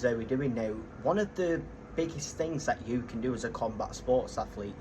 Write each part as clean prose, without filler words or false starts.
How we're doing now, one of the biggest things that you can do as a combat sports athlete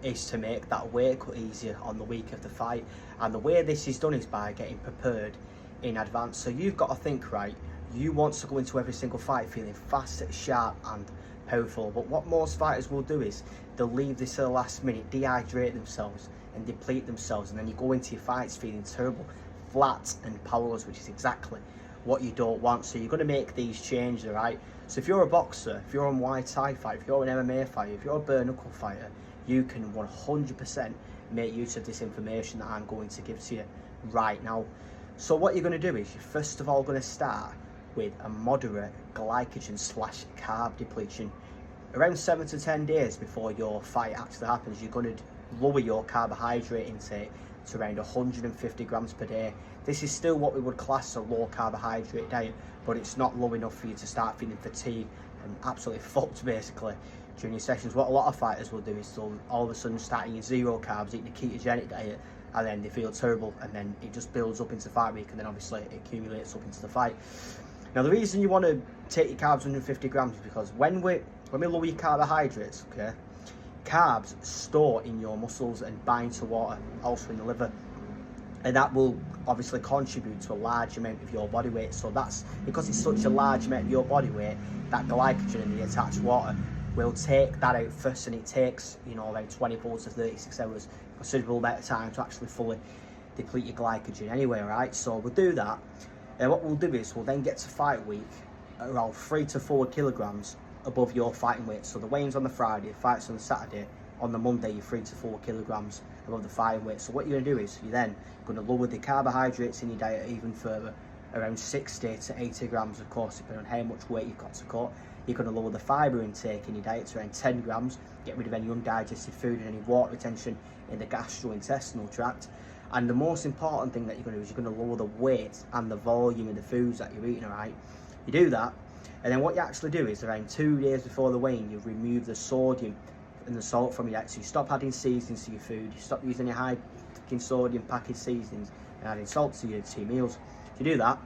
is to make that weight cut easier on the week of the fight. And the way this is done is by getting prepared in advance. So you've got to think, right, you want to go into every single fight feeling fast, sharp and powerful. But what most fighters will do is they'll leave this to the last minute, dehydrate themselves and deplete themselves, and then you go into your fights feeling terrible, flat and powerless, which is exactly what you don't want. So you're going to make these changes, right? So if you're a boxer, if you're a Muay Thai fighter, if you're an MMA fighter, if you're a bare knuckle fighter, you can 100% make use of this information that I'm going to give to you right now. So what you're going to do is you're first of all going to start with a moderate glycogen / carb depletion. Around 7 to 10 days before your fight actually happens, you're going to lower your carbohydrate intake to around 150 grams per day. This is still what we would class as a low carbohydrate diet, but it's not low enough for you to start feeling fatigued and absolutely fucked basically during your sessions. What a lot of fighters will do is they'll all of a sudden start eating zero carbs, eating a ketogenic diet, and then they feel terrible, and then it just builds up into the fight week, and then obviously it accumulates up into the fight. Now the reason you want to take your carbs 150 grams is because when we lower your carbohydrates, okay, carbs store in your muscles and bind to water, also in the liver, and that will obviously contribute to a large amount of your body weight. So that's because it's such a large amount of your body weight, that glycogen in the attached water will take that out first, and it takes, you know, around 24 to 36 hours, considerable amount of time to actually fully deplete your glycogen anyway, right? So we'll do that, and what we'll do is we'll then get to fight week around 3 to 4 kilograms above your fighting weight. So the weigh-in's on the Friday, the fight's on the Saturday. On the Monday, you're 3 to 4 kilograms above the fighting weight. So what you're going to do is you're then going to lower the carbohydrates in your diet even further, around 60 to 80 grams, of course, depending on how much weight you've got to cut. You're going to lower the fibre intake in your diet to around 10 grams, get rid of any undigested food and any water retention in the gastrointestinal tract. And the most important thing that you're going to do is you're going to lower the weight and the volume of the foods that you're eating, alright? You do that, and then what you actually do is around 2 days before the weigh-in, you remove the sodium and the salt from your diet. So you stop adding seasonings to your food, you stop using your high sodium packaged seasonings and adding salt to your meals. So you do that,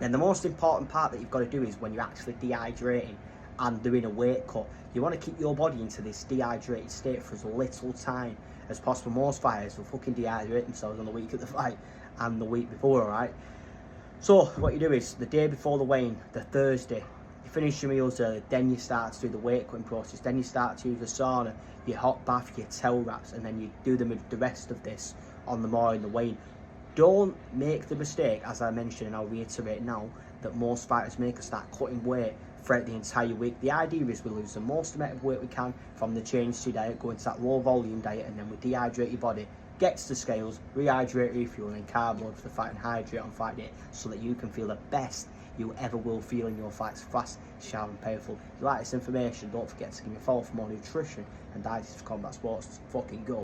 then the most important part that you've got to do is when you're actually dehydrating and doing a weight cut, you want to keep your body into this dehydrated state for as little time as possible. Most fighters will fucking dehydrate themselves on the week of the fight and the week before, alright? So what you do is the day before the weigh-in, the Thursday, you finish your meals early, then you start to do the weight cutting process, then you start to use the sauna, your hot bath, your towel wraps, and then you do the rest of this on the morning, the weigh-in. Don't make the mistake, as I mentioned and I'll reiterate now, that most fighters make and start cutting weight throughout the entire week. The idea is we lose the most amount of weight we can from the change to diet, go into that low volume diet, and then we dehydrate your body, get to the scales, rehydrate, refuel, and carb load for the fight and hydrate on fight day so that you can feel the best you ever will feel in your fights, fast, sharp and powerful. If you like this information, don't forget to give me a follow for more nutrition and dietetics for combat sports. Fucking go.